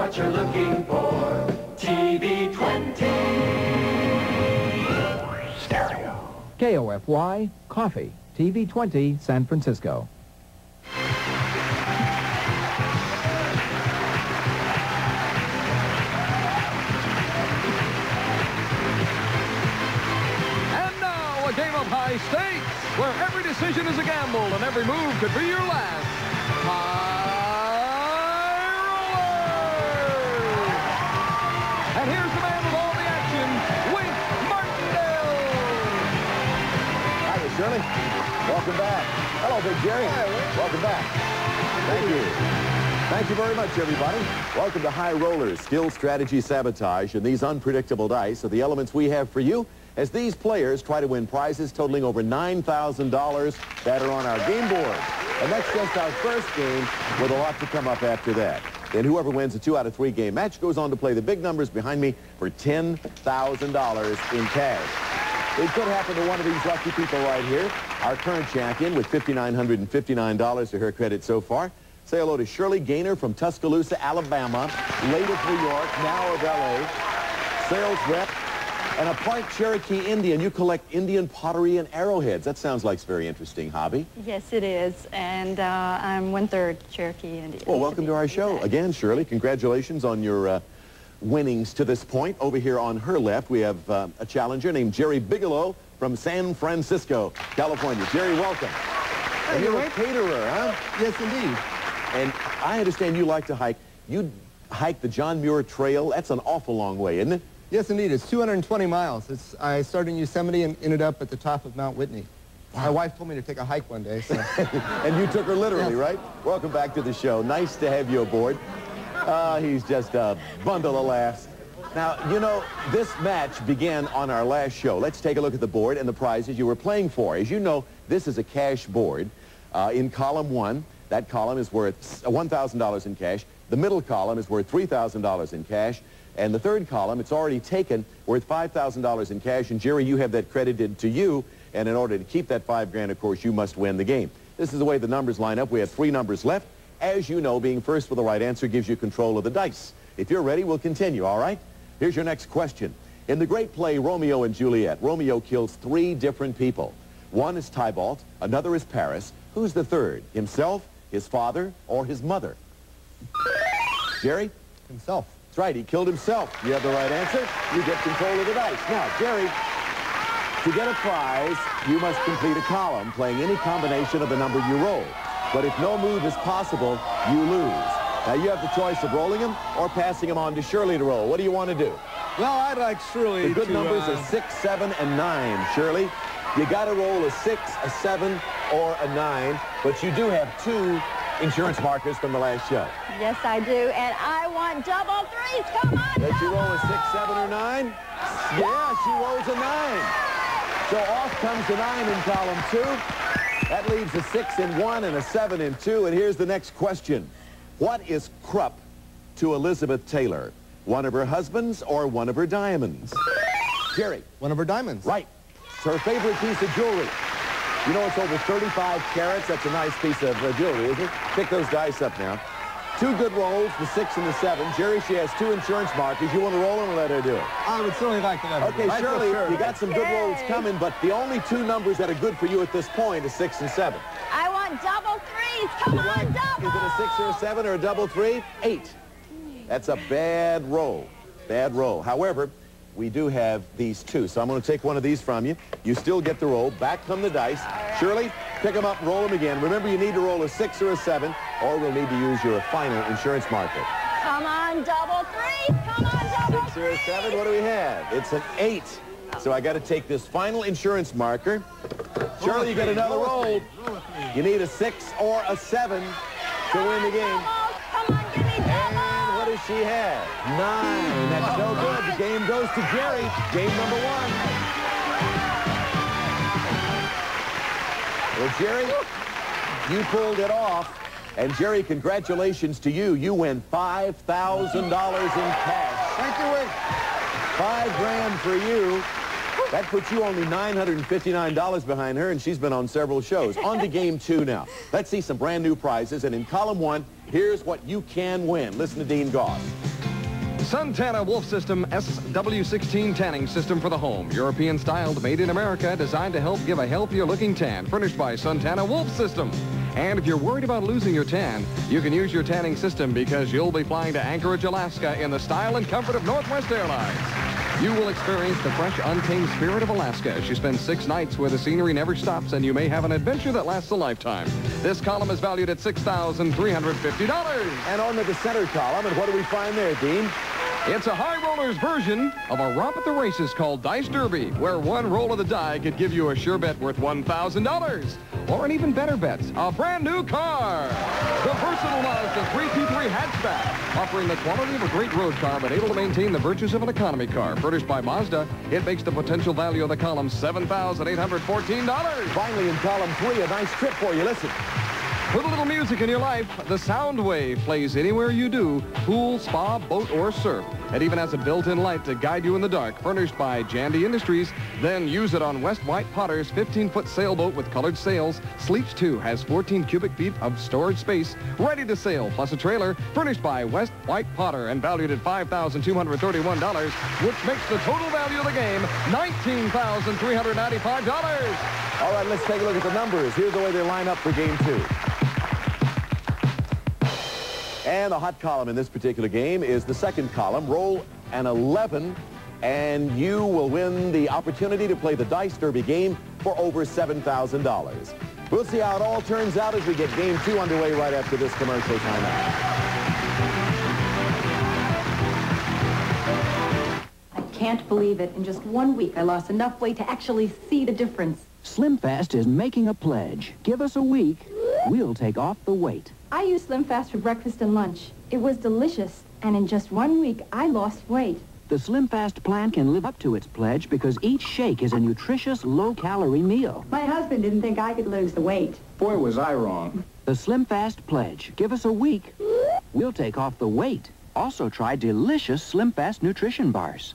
what you're looking for. TV 20. Stereo. KOFY, Coffee, TV 20, San Francisco. Game of high stakes, where every decision is a gamble and every move could be your last. High Rollers! And here's the man with all the action, Wink Martindale! Hiya, Shirley. Welcome back. Hello, Big Jerry. Hi, welcome back. Thank you. Thank you very much, everybody. Welcome to High Rollers, skill, strategy, sabotage, and these unpredictable dice are the elements we have for you as these players try to win prizes totaling over $9,000 that are on our game board. And that's just our first game, with a lot to come up after that. Then whoever wins a 2 out of 3 game match goes on to play the big numbers behind me for $10,000 in cash. It could happen to one of these lucky people right here. Our current champion with $5,959 to her credit so far. Say hello to Shirley Gaynor from Tuscaloosa, Alabama, late of New York, now of L.A., sales rep, and a part Cherokee Indian. You collect Indian pottery and arrowheads. That sounds like a very interesting hobby. Yes, it is. And I'm 1/3 Cherokee Indian. Well, welcome to our show. Again, Shirley, congratulations on your winnings to this point. Over here on her left, we have a challenger named Jerry Bigelow from San Francisco, California. Jerry, welcome. And you're a caterer, huh? Yes, indeed. And I understand you like to hike. You hike the John Muir Trail. That's an awful long way, isn't it? Yes, indeed. It's 220 miles. I started in Yosemite and ended up at the top of Mount Whitney. Wow. My wife told me to take a hike one day. So. And you took her literally, yes. Right? Welcome back to the show. Nice to have you aboard. He's just a bundle of laughs. Now, you know, this match began on our last show. Let's take a look at the board and the prizes you were playing for. As you know, this is a cash board. In column 1, that column is worth $1,000 in cash. The middle column is worth $3,000 in cash. And the third column, it's already taken, worth $5,000 in cash. And, Jerry, you have that credited to you. And in order to keep that $5 grand, of course, you must win the game. This is the way the numbers line up. We have 3 numbers left. As you know, being first with the right answer gives you control of the dice. If you're ready, we'll continue, all right? Here's your next question. In the great play Romeo and Juliet, Romeo kills 3 different people. One is Tybalt, another is Paris. Who's the third? Himself, his father, or his mother? Jerry? Himself. That's right, he killed himself. You have the right answer. You get control of the dice. Now, Jerry, to get a prize, you must complete a column playing any combination of the number you roll. But if no move is possible, you lose. Now, you have the choice of rolling him or passing him on to Shirley to roll. What do you want to do? Well, I'd like Shirley to... The good to, numbers are 6, 7, and 9, Shirley. You got to roll a 6, a 7, or a 9, but you do have 2 insurance markers from the last show. Yes, I do, and I want double 3s. Come on, Does she roll a 6, 7, or 9? Yeah, she rolls a 9. So off comes the 9 in column 2. That leaves a 6 in 1 and a 7 in 2. And here's the next question. What is Krupp to Elizabeth Taylor? One of her husbands or one of her diamonds? Jerry. One of her diamonds. Right. It's her favorite piece of jewelry. You know it's over 35 carats. That's a nice piece of jewelry, isn't it? Pick those dice up now. 2 good rolls, the 6 and the 7. Jerry, she has 2 insurance markers. You want to roll them or let her do it? I would certainly like to let her do it. Okay, Shirley, you got some good rolls coming, but the only 2 numbers that are good for you at this point is 6 and 7. I want double 3s. Come on, double. Is it a 6 or a 7 or a double 3? 8. That's a bad roll. Bad roll. However, we do have these 2, so I'm going to take one of these from you. You still get the roll. Back come the dice. Right. Shirley, pick them up and roll them again. Remember, you need to roll a 6 or a 7, or we'll need to use your final insurance marker. Come on, double 3s. Come on, double 6 or a 7, what do we have? It's an 8. So I got to take this final insurance marker. Shirley, you get another roll. You need a 6 or a 7 to win the game. Come on, give me double. And what does she have? 9. That's no good. The game goes to Jerry. Game number 1. Well, Jerry, you pulled it off. And, Jerry, congratulations to you. You win $5,000 in cash. Thank you, Wink. $5 grand for you. That puts you only $959 behind her, and she's been on several shows. On to game 2 now. Let's see some brand new prizes. And in column 1, here's what you can win. Listen to Dean Goss. Suntana Wolf System SW16 tanning system for the home. European styled, made in America, designed to help give a healthier looking tan. Furnished by Suntana Wolf System. And if you're worried about losing your tan, you can use your tanning system because you'll be flying to Anchorage, Alaska in the style and comfort of Northwest Airlines. You will experience the fresh, untamed spirit of Alaska as you spend 6 nights where the scenery never stops and you may have an adventure that lasts a lifetime. This column is valued at $6,350. And on to the center column, and what do we find there, Dean? It's a high rollers version of a romp at the races called Dice Derby, where one roll of the die could give you a sure bet worth $1,000. Or an even better bet, a brand new car. The versatile Mazda 323 hatchback, offering the quality of a great road car, but able to maintain the virtues of an economy car. Furnished by Mazda, it makes the potential value of the column $7,814. Finally, in column 3, a nice trip for you. Listen. Put a little music in your life. The Soundwave plays anywhere you do, pool, spa, boat, or surf. It even has a built-in light to guide you in the dark, furnished by Jandy Industries. Then use it on West White Potter's 15-foot sailboat with colored sails. Sleeps 2 has 14 cubic feet of storage space, ready to sail, plus a trailer, furnished by West White Potter and valued at $5,231, which makes the total value of the game $19,395. All right, let's take a look at the numbers. Here's the way they line up for game 2. And the hot column in this particular game is the second column. Roll an 11, and you will win the opportunity to play the Dice Derby game for over $7,000. We'll see how it all turns out as we get game 2 underway right after this commercial timeout. I can't believe it. In just 1 week, I lost enough weight to actually see the difference. SlimFast is making a pledge. Give us a week. We'll take off the weight. I use SlimFast for breakfast and lunch. It was delicious, and in just 1 week, I lost weight. The SlimFast plan can live up to its pledge because each shake is a nutritious, low-calorie meal. My husband didn't think I could lose the weight. Boy, was I wrong. The SlimFast pledge. Give us a week. We'll take off the weight. Also try delicious SlimFast nutrition bars.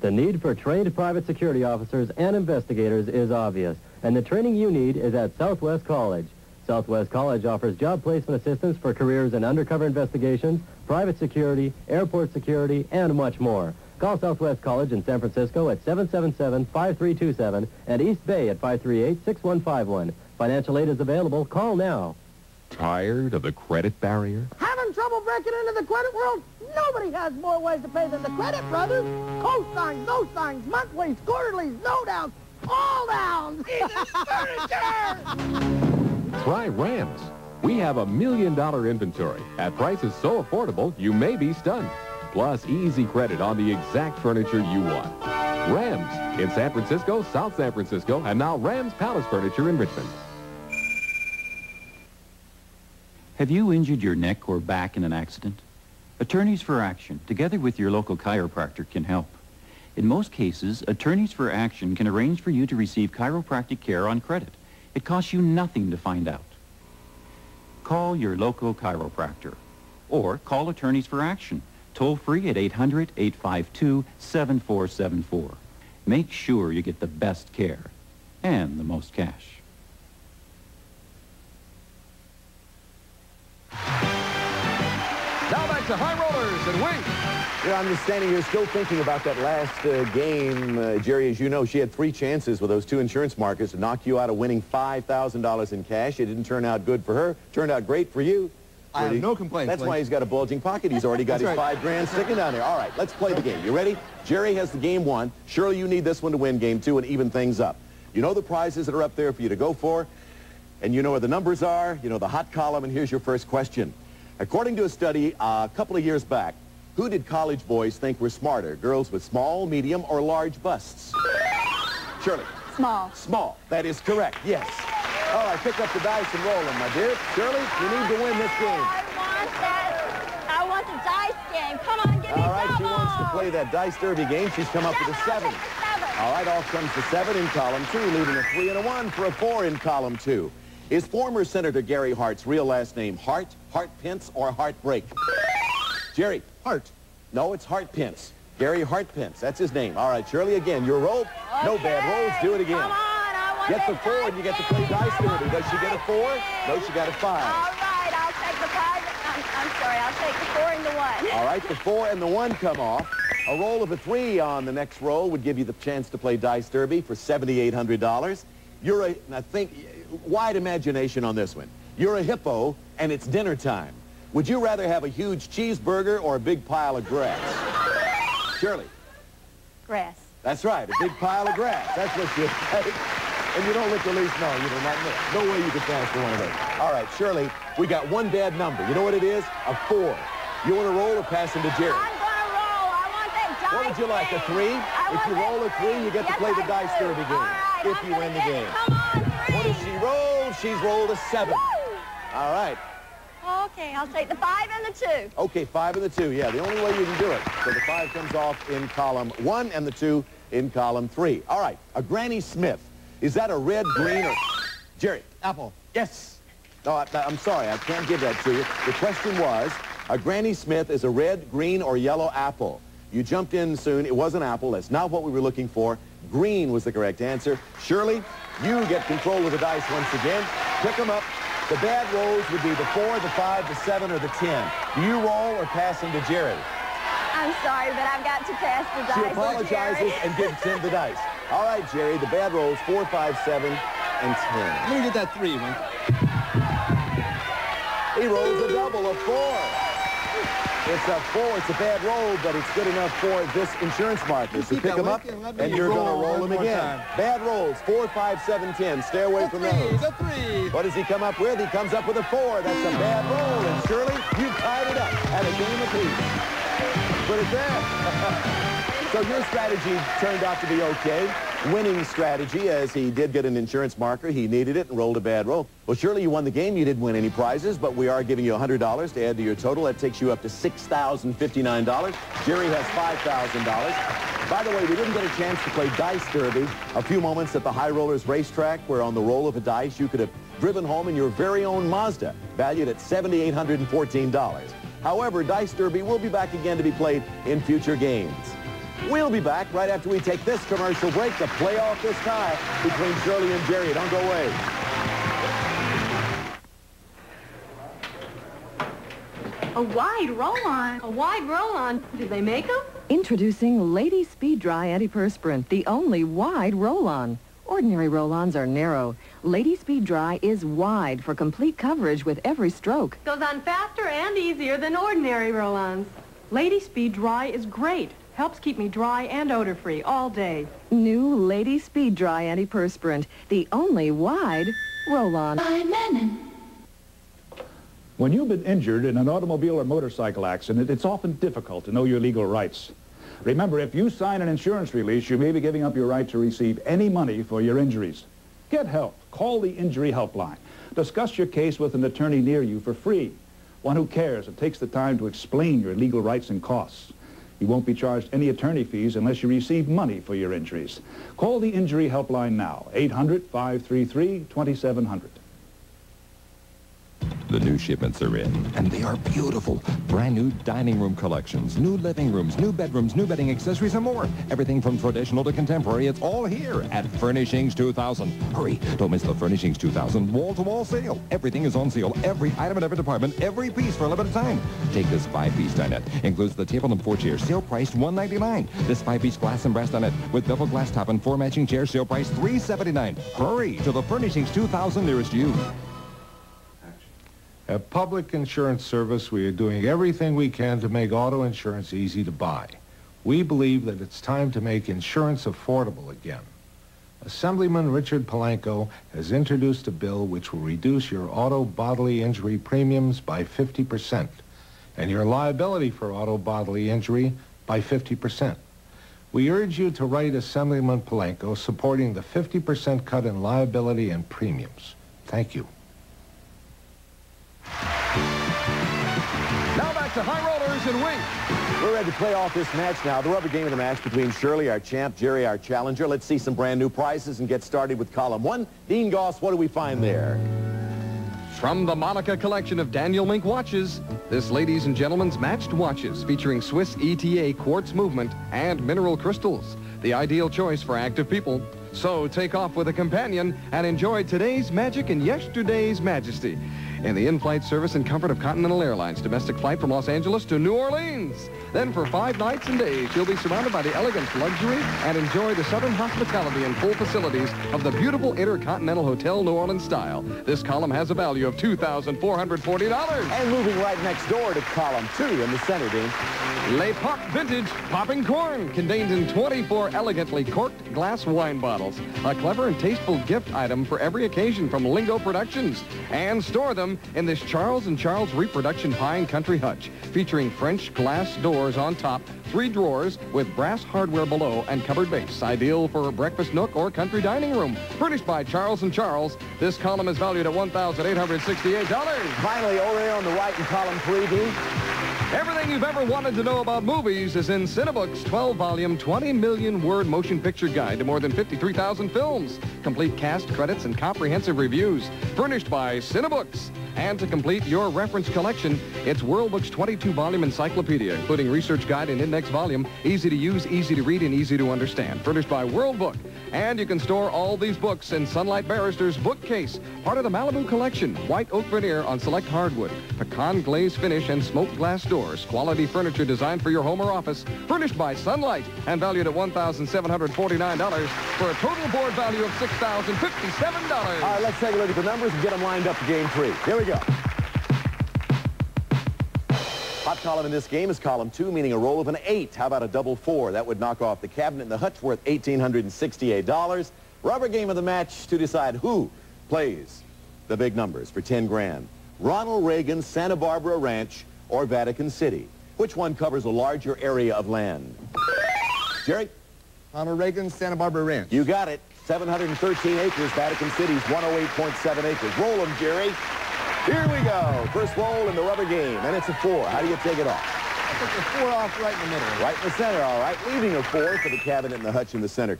The need for trained private security officers and investigators is obvious, and the training you need is at Southwest College. Southwest College offers job placement assistance for careers in undercover investigations, private security, airport security, and much more. Call Southwest College in San Francisco at 777-5327 and East Bay at 538-6151. Financial aid is available. Call now. Tired of the credit barrier? Having trouble breaking into the credit world? Nobody has more ways to pay than the Credit Brothers. Co-signs, no-signs, monthlies, quarterlies, no-downs, all downs. Even furniture! Try Rams. We have $1 million inventory at prices so affordable you may be stunned. Plus easy credit on the exact furniture you want. Rams in San Francisco, South San Francisco, and now Rams Palace Furniture in Richmond. Have you injured your neck or back in an accident? Attorneys for Action, together with your local chiropractor, can help. In most cases, Attorneys for Action can arrange for you to receive chiropractic care on credit. It costs you nothing to find out. Call your local chiropractor or call Attorneys for Action, toll free at 800-852-7474. Make sure you get the best care and the most cash. Now back to High Rollers and Wink. Yeah, I'm just standing here still thinking about that last game. Jerry, as you know, she had 3 chances with those 2 insurance markers to knock you out of winning $5,000 in cash. It didn't turn out good for her. Turned out great for you. I have no complaints. That's why he's got a bulging pocket. He's already got his right. $5 sticking down there. All right, let's play the game. You ready? Jerry has the game 1. Shirley, you need this one to win game 2 and even things up. You know the prizes that are up there for you to go for, and you know where the numbers are. You know the hot column, and here's your first question. According to a study a couple of years back, who did college boys think were smarter, girls with small, medium, or large busts? Shirley. Small. Small. That is correct, yes. All right, pick up the dice and roll them, my dear. Shirley, you need to win this game. I want the dice game. Come on, give me All right, double. she wants to play that Dice Derby game. She's come up with a 7. All right, off comes the 7 in column 2, leaving a 3 and a 1 for a 4 in column 2. Is former Senator Gary Hart's real last name Hart, Hartpence, or Heartbreak? Jerry. Hart. No, it's Hartpence. Gary Hartpence. That's his name. All right, Shirley, again, your roll. Okay. No bad rolls. Do it again. Come on, I Get the 4 and you get to play dice derby. Does she get a 4? No, she got a 5. All right, I'll take the 5. I'm sorry, I'll take the 4 and the 1. All right, the 4 and the 1 come off. A roll of a 3 on the next roll would give you the chance to play dice derby for $7,800. Now think, wide imagination on this one. You're a hippo and it's dinner time. Would you rather have a huge cheeseburger or a big pile of grass? Shirley. Grass. That's right, a big pile of grass. That's what you take. And you don't look the least, no, you do not know. No way you could pass for one of those. All right, Shirley, we got one bad number. You know what it is? A 4. You want to roll or pass into Jerry? I'm going to roll. I want that dice. What would you like, a 3? If you roll a 3, you get to play the dice derby game. Right, if you win the game. Come on, 3. What does she roll? She's rolled a 7. Woo! All right. Okay, I'll take the 5 and the 2. Okay, 5 and the 2. Yeah, the only way you can do it. So the 5 comes off in column 1 and the 2 in column 3. All right, a Granny Smith. Is that a red, green, or... Jerry. Apple. Yes. No, I'm sorry. I can't give that to you. The question was, a Granny Smith is a red, green, or yellow apple. You jumped in soon. It was an apple. That's not what we were looking for. Green was the correct answer. Shirley, you get control of the dice once again. Pick them up. The bad rolls would be the 4, the 5, the 7, or the 10. Do you roll or pass into Jerry? I'm sorry, but I've got to pass the dice. She apologizes and gives Tim the dice. All right, Jerry, the bad rolls, 4, 5, 7, and 10. I'm going to get that 3, Wink. He rolls a double, a 4. It's a 4. It's a bad roll, but it's good enough for this insurance marker. So pick them up, and you're going to roll them again. Bad rolls, 4, 5, 7, 10. Stay away from those. A 3. What does he come up with? He comes up with a 4. That's a bad roll. And Shirley, you tied it up at a game apiece. Put it there. So your strategy turned out to be okay. Winning strategy, as he did get an insurance marker. He needed it and rolled a bad roll. Well, surely you won the game. You didn't win any prizes, but we are giving you $100 to add to your total. That takes you up to $6,059. Jerry has $5,000. By the way, we didn't get a chance to play Dice Derby a few moments at the High Rollers racetrack, where on the roll of a dice, you could have driven home in your very own Mazda, valued at $7,814. However, Dice Derby will be back again to be played in future games. We'll be back right after we take this commercial break to play off this tie between Shirley and Jerry. Don't go away. A wide roll-on. A wide roll-on. Did they make them? Introducing Lady Speed Dry Antiperspirant, the only wide roll-on. Ordinary roll-ons are narrow. Lady Speed Dry is wide for complete coverage with every stroke. Goes on faster and easier than ordinary roll-ons. Lady Speed Dry is great. Helps keep me dry and odor-free all day. New Lady Speed Dry Antiperspirant, the only wide roll-on. When you've been injured in an automobile or motorcycle accident, it's often difficult to know your legal rights. Remember, if you sign an insurance release, you may be giving up your right to receive any money for your injuries. Get help. Call the Injury Helpline. Discuss your case with an attorney near you for free, one who cares and takes the time to explain your legal rights and costs. You won't be charged any attorney fees unless you receive money for your injuries. Call the Injury Helpline now, 800-533-2700. The new shipments are in, and they are beautiful. Brand new dining room collections, new living rooms, new bedrooms, new bedding accessories, and more. Everything from traditional to contemporary, it's all here at Furnishings 2000. Hurry, don't miss the Furnishings 2000 wall-to-wall sale. Everything is on sale, every item in every department, every piece for a limited time. Take this 5-piece dinette. Includes the table and 4 chairs, sale priced $199. This 5-piece glass and brass dinette with bevel glass top and 4 matching chairs, sale price $379. Hurry to the Furnishings 2000 nearest you. At Public Insurance Service, we are doing everything we can to make auto insurance easy to buy. We believe that it's time to make insurance affordable again. Assemblyman Richard Palanco has introduced a bill which will reduce your auto bodily injury premiums by 50% and your liability for auto bodily injury by 50%. We urge you to write Assemblyman Palanco supporting the 50% cut in liability and premiums. Thank you. Now back to High Rollers and Wink. We're ready to play off this match now. The rubber game of the match between Shirley, our champ, Jerry, our challenger. Let's see some brand new prizes and get started with column 1. Dean Goss, what do we find there? From the Monica collection of Daniel Mink watches, this ladies and gentlemen's matched watches featuring Swiss ETA quartz movement and mineral crystals. the ideal choice for active people. So take off with a companion and enjoy today's magic and yesterday's majesty in the in-flight service and comfort of Continental Airlines domestic flight from Los Angeles to New Orleans. Then for 5 nights and days, you'll be surrounded by the elegance, luxury, and enjoy the southern hospitality and full facilities of the beautiful Intercontinental Hotel New Orleans style. This column has a value of $2,440. And moving right next door to column 2 in the center, Dean. Le Pop Vintage Popping Corn, contained in 24 elegantly corked glass wine bottles. A clever and tasteful gift item for every occasion from Lingo Productions. And store them in this Charles & Charles Reproduction Pine Country Hutch, featuring French glass doors on top, 3 drawers with brass hardware below, and cupboard base. Ideal for a breakfast nook or country dining room. Furnished by Charles & Charles, this column is valued at $1,868. Finally, Oreo on the right in column 3, Dean. Everything you've ever wanted to know about movies is in Cinebooks' 12-volume, 20-million-word motion picture guide to more than 53,000 films. Complete cast, credits, and comprehensive reviews. Furnished by Cinebooks. And to complete your reference collection, it's WorldBook's 22-volume encyclopedia, including research guide and index volume, easy to use, easy to read, and easy to understand. Furnished by WorldBook. And you can store all these books in Sunlight Barrister's bookcase, part of the Malibu collection. White oak veneer on select hardwood, pecan glaze finish, and smoked glass doors. Quality furniture designed for your home or office. Furnished by Sunlight and valued at $1,749 for a total board value of $6,057. All right, let's take a look at the numbers and get them lined up for game 3. Here we go. Hot column in this game is column 2, meaning a roll of an 8. How about a double 4? That would knock off the cabinet in the hutch, worth $1,868. Rubber game of the match to decide who plays the big numbers for 10 grand. Ronald Reagan's Santa Barbara Ranch or Vatican City. Which one covers a larger area of land? Jerry? Ronald Reagan's Santa Barbara Ranch. You got it. 713 acres. Vatican City's 108.7 acres. Roll them, Jerry. Here we go. First roll in the rubber game, and it's a 4. How do you take it off? I took the 4 off right in the middle. Right in the center, all right. Leaving a 4 for the cabinet and the hutch in the center.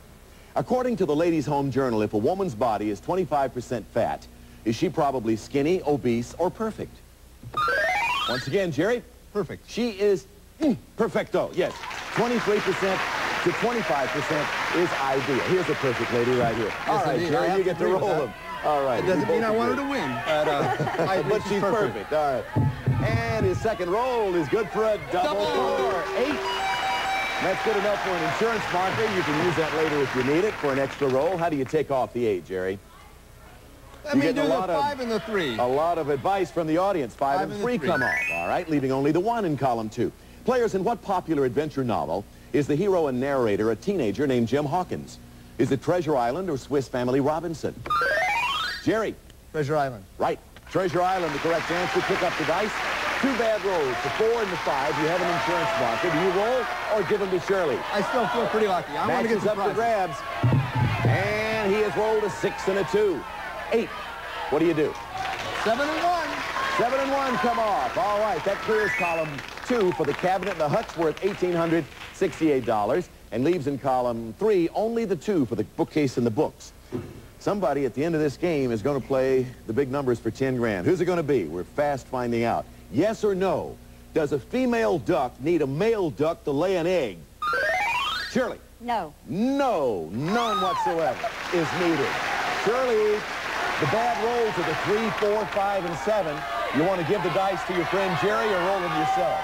According to the Ladies' Home Journal, if a woman's body is 25% fat, is she probably skinny, obese, or perfect? Once again, Jerry? Perfect. She is perfecto, yes. 23% to 25% is ideal. Here's a perfect lady right here. All right, Jerry, you get to roll them. All right. It doesn't mean I want her to win, but she's perfect. All right. And his second roll is good for a double 4. 8. That's good enough for an insurance marker. You can use that later if you need it for an extra roll. How do you take off the 8, Jerry? Let me do the 5 and the 3. A lot of advice from the audience. 5 and 3 come off. All right, leaving only the 1 in column 2. Players, in what popular adventure novel is the hero and narrator a teenager named Jim Hawkins? Is it Treasure Island or Swiss Family Robinson? Jerry? Treasure Island. Right. Treasure Island, the correct answer. Pick up the dice. 2 bad rolls. The 4 and the 5. You have an insurance marker. Do you roll or give them to Shirley? I still feel pretty lucky. I want to get up for grabs. And he has rolled a 6 and a 2. 8. What do you do? 7 and 1. 7 and 1 come off. All right, that clears column 2 for the cabinet and the hutch, worth $1,868, and leaves in column 3 only the 2 for the bookcase and the books. Somebody at the end of this game is going to play the big numbers for 10 grand. Who's it going to be? We're fast finding out. Yes or no? Does a female duck need a male duck to lay an egg? Shirley? No. No, none whatsoever is needed. Shirley, the bad rolls are the 3, 4, 5, and 7. You want to give the dice to your friend Jerry or roll them yourself?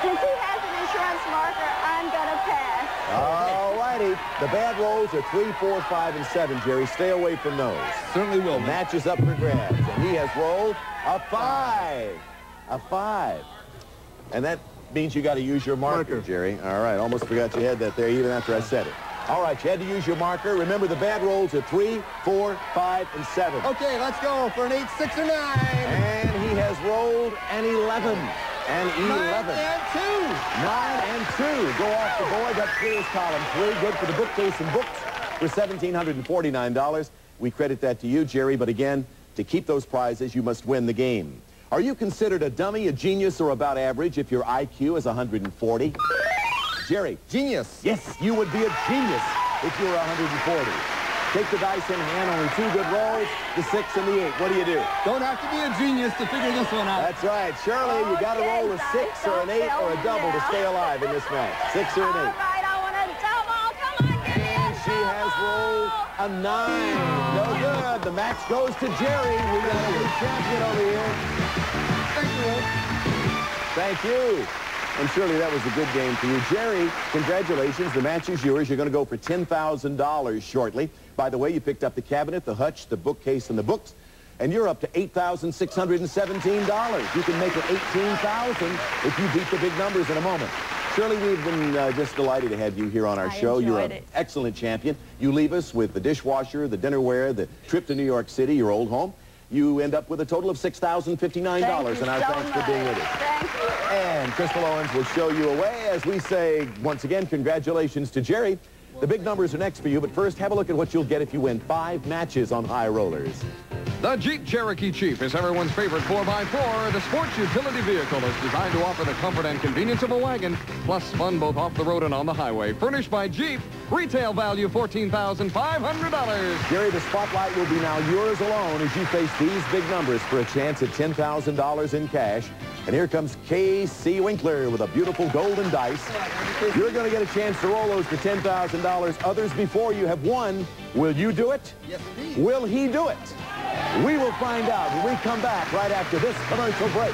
Since he has an insurance marker, I'm going to pass. All righty. The bad rolls are 3, 4, 5, and 7, Jerry. Stay away from those. Certainly will. Match is up for grabs. And he has rolled a 5. A 5. And that means you got to use your marker, Jerry. All right. Almost forgot you had that there even after I said it. All right, you had to use your marker. Remember, the bad rolls are 3, 4, 5, and 7. Okay, let's go for an 8, 6, or 9. And he has rolled an 11. And 11. 9 and 2. 9 and 2. Go off the board. That clears column 3. Good for the bookcase and books for $1,749. We credit that to you, Jerry. But again, to keep those prizes, you must win the game. Are you considered a dummy, a genius, or about average if your IQ is 140? Jerry? Genius. Yes, you would be a genius if you were 140. Take the dice in hand, only 2 good rolls, the 6 and the 8. What do you do? Don't have to be a genius to figure this one out. That's right. Shirley, you got to roll a 6 or an 8 or a double to stay alive in this match. 6 or an 8. All right, I want a double. Come on, give me roll a 9. No good. The match goes to Jerry. We got a new champion over here. Thank you. And surely that was a good game for you. Jerry, congratulations. The match is yours. You're going to go for $10,000 shortly. By the way, you picked up the cabinet, the hutch, the bookcase, and the books. And you're up to $8,617. You can make it $18,000 if you beat the big numbers in a moment. Shirley, we've been just delighted to have you here on our show. You're an excellent champion. You leave us with the dishwasher, the dinnerware, the trip to New York City, your old home. You end up with a total of $6,059, and our thanks for being with us. Thank you. And Crystal Owens will show you away as we say, once again, congratulations to Jerry. The big numbers are next for you, but first, have a look at what you'll get if you win 5 matches on High Rollers. The Jeep Cherokee Chief is everyone's favorite 4x4. The sports utility vehicle is designed to offer the comfort and convenience of a wagon, plus fun both off the road and on the highway. Furnished by Jeep, retail value $14,500. Jerry, the spotlight will be now yours alone as you face these big numbers for a chance at $10,000 in cash. And here comes K.C. Winkler with a beautiful golden dice. You're going to get a chance to roll those for $10,000. Others before you have won. Will you do it? Yes, indeed. Will he do it? We will find out when we come back right after this commercial break.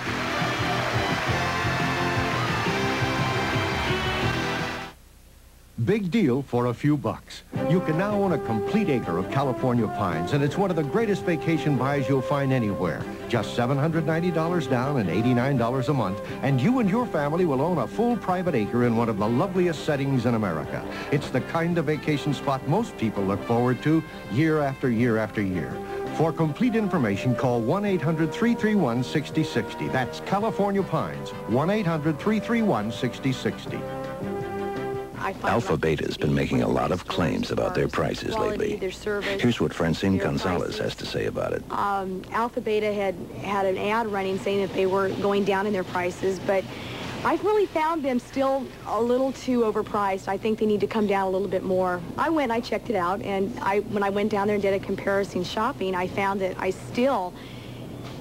Big deal for a few bucks. You can now own a complete acre of California pines, and it's one of the greatest vacation buys you'll find anywhere. Just $790 down and $89 a month, and you and your family will own a full private acre in one of the loveliest settings in America. It's the kind of vacation spot most people look forward to year after year after year. For complete information, call 1-800-331-6060. That's California Pines, 1-800-331-6060. Alpha Beta's been making a lot of claims about their prices lately. Here's what Francine Gonzalez has to say about it. Alpha Beta had an ad running saying that they were going down in their prices, but I've really found them still a little too overpriced. I think they need to come down a little bit more. I went and I checked it out, and when I went down there and did a comparison shopping, I found that I still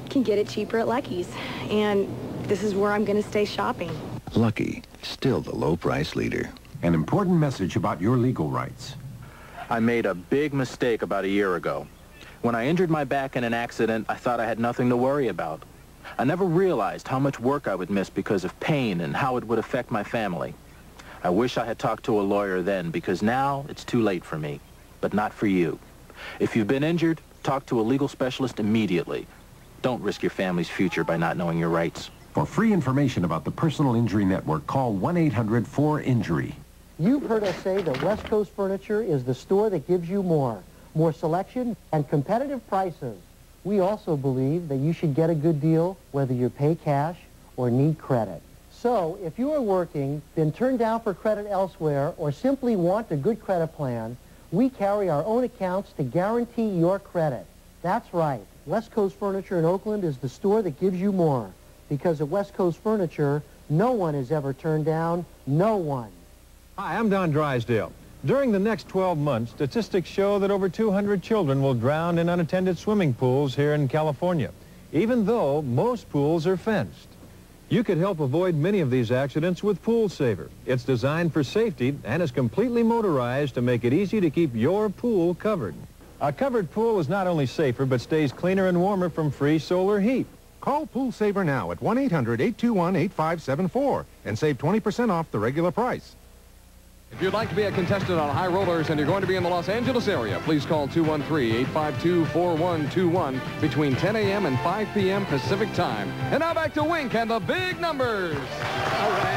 can get it cheaper at Lucky's, and this is where I'm going to stay shopping. Lucky, still the low price leader. An important message about your legal rights. I made a big mistake about a year ago. When I injured my back in an accident, I thought I had nothing to worry about. I never realized how much work I would miss because of pain and how it would affect my family. I wish I had talked to a lawyer then, because now it's too late for me, but not for you. If you've been injured, talk to a legal specialist immediately. Don't risk your family's future by not knowing your rights. For free information about the Personal Injury Network, call 1-800-4INJURY. You've heard us say that West Coast Furniture is the store that gives you more selection and competitive prices. We also believe that you should get a good deal whether you pay cash or need credit. So if you are working, been turned down for credit elsewhere, or simply want a good credit plan, we carry our own accounts to guarantee your credit. That's right. West Coast Furniture in Oakland is the store that gives you more. Because at West Coast Furniture, no one is ever turned down. No one. Hi, I'm Don Drysdale. During the next 12 months, statistics show that over 200 children will drown in unattended swimming pools here in California, even though most pools are fenced. You could help avoid many of these accidents with Pool Saver. It's designed for safety and is completely motorized to make it easy to keep your pool covered. A covered pool is not only safer, but stays cleaner and warmer from free solar heat. Call Pool Saver now at 1-800-821-8574 and save 20% off the regular price. If you'd like to be a contestant on High Rollers and you're going to be in the Los Angeles area, please call 213-852-4121 between 10 a.m. and 5 p.m. Pacific time. And now back to Wink and the big numbers.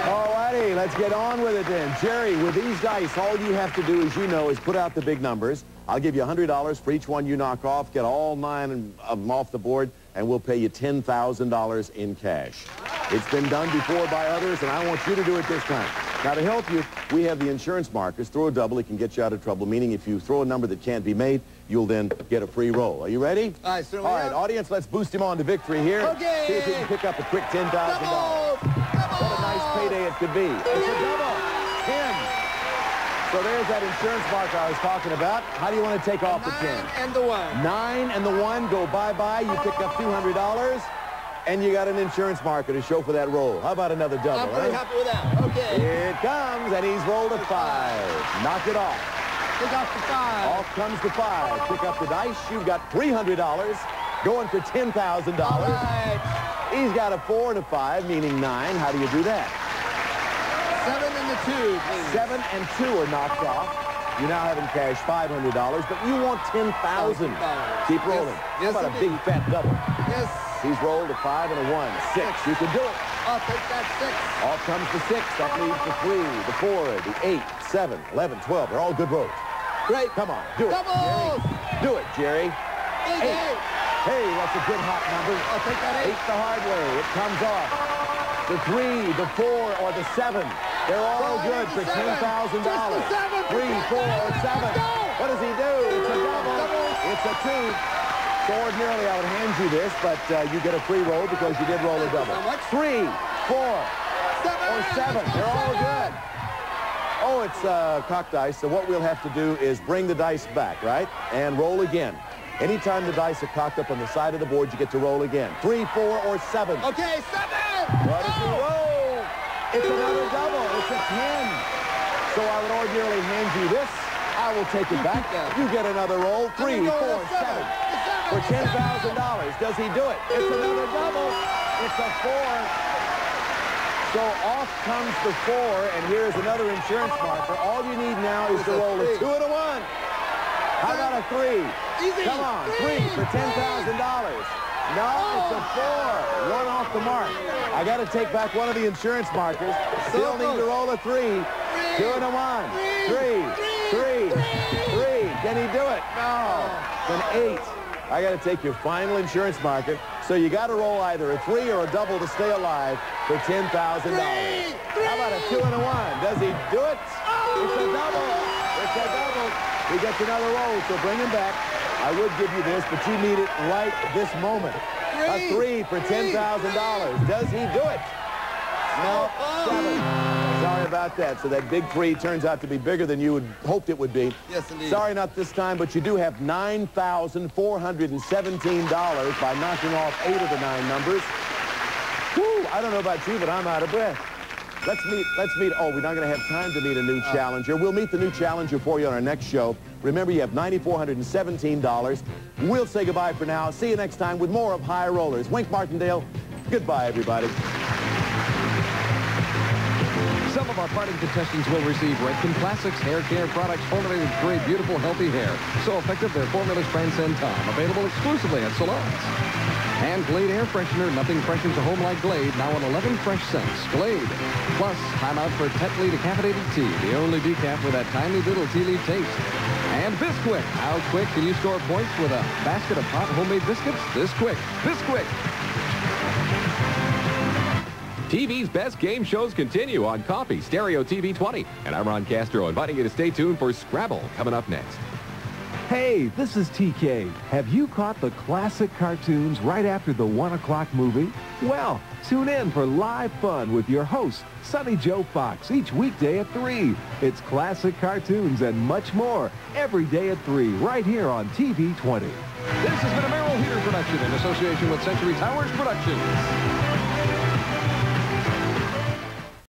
All righty, let's get on with it then. Jerry, with these dice, all you have to do, as you know, is put out the big numbers. I'll give you $100 for each one you knock off. Get all 9 of them off the board, and we'll pay you $10,000 in cash. It's been done before by others, and I want you to do it this time. Now, to help you, we have the insurance markers. Throw a double, it can get you out of trouble, meaning if you throw a number that can't be made, you'll then get a free roll. Are you ready? I certainly All right, audience, let's boost him on to victory here. Okay. See if he can pick up a quick $10,000. What a nice payday it could be. It's a double. 10. So there's that insurance marker I was talking about. How do you want to take off the 10? 9 and the 1. 9 and the 1 go bye-bye. You pick up $200, and you got an insurance marker to show for that roll. How about another double? I'm pretty happy with that. Okay. Here it comes, and he's rolled a 5. Knock it off. Take off the 5. Off comes the 5. Pick up the dice. You've got $300. Going for $10,000. Right. He's got a 4 and a 5, meaning 9. How do you do that? 7 and the 2, please. 7 and 2 are knocked off. You now have in cash $500, but you want $10,000. Keep rolling. Yes, How about a big fat double? Yes. He's rolled a 5 and a 1. 6. You can do it. I'll take that 6. Off comes the 6. That leaves the 3, the 4, the 8, 7, 11, 12. They're all good rolls. Great. Come on. Do it. Doubles. Jerry. Do it, Jerry. 8. Hey, that's a good hot number. I'll take that 8. 8 the hard way. It comes off. The 3, the 4, or the 7. They're all good for $10,000. 3, 4, or 7. What does he do? It's a double. It's a 2. So ordinarily I would hand you this, but you get a free roll because you did roll a double. 3, 4, or 7. They're all good. Oh, it's cocked dice. So what we'll have to do is bring the dice back, right? And roll again. Anytime the dice are cocked up on the side of the board, you get to roll again. 3, 4, or 7. Okay, 7. What does he roll? It's another double. It's a 10. So I would ordinarily hand you this. I will take it back. You get another roll. 3, 4, 7. For $10,000. Does he do it? It's another double. It's a 4. So off comes the 4, and here's another insurance marker. All you need now is to roll a 2 and a 1. How about a 3? Easy. Come on, 3 for $10,000. No, it's a 4. 1 off the mark. I got to take back one of the insurance markers. Still need to roll a 3. 2 and a 1. 3. Can he do it? No. An 8. I got to take your final insurance marker. So you got to roll either a 3 or a double to stay alive for $10,000. How about a 2 and a 1? Does he do it? It's a double. It's a double. He gets another roll, so bring him back. I would give you this, but you need it right this moment. A 3 for $10,000. Does he do it? No. 7. Sorry about that. So that big 3 turns out to be bigger than you had hoped it would be. Yes, indeed. Sorry, not this time, but you do have $9,417 by knocking off 8 of the 9 numbers. Whew, I don't know about you, but I'm out of breath. Let's meet. Oh, we're not going to have time to meet a new challenger. We'll meet the new challenger for you on our next show. Remember, you have $9,417. We'll say goodbye for now. See you next time with more of High Rollers. Wink Martindale. Goodbye, everybody. Some of our parting contestants will receive Redken Classics hair care products formulated to create beautiful, healthy hair. So effective, their formulas transcend time. Available exclusively at salons. And Glade air freshener, nothing freshens a home like Glade, now in 11 fresh scents. Glade. Plus, time out for Tetley decapitated tea, the only decaf with that tiny little tea leaf taste. And Bisquick. How quick can you score points with a basket of hot homemade biscuits? This quick. Bisquick. TV's best game shows continue on Coffee Stereo TV 20. And I'm Ron Castro, inviting you to stay tuned for Scrabble coming up next. Hey, this is TK. Have you caught the classic cartoons right after the 1 o'clock movie? Well, tune in for live fun with your host, Sonny Joe Fox, each weekday at 3. It's classic cartoons and much more every day at 3, right here on TV 20. This has been a Merrill Heater production in association with Century Towers Productions.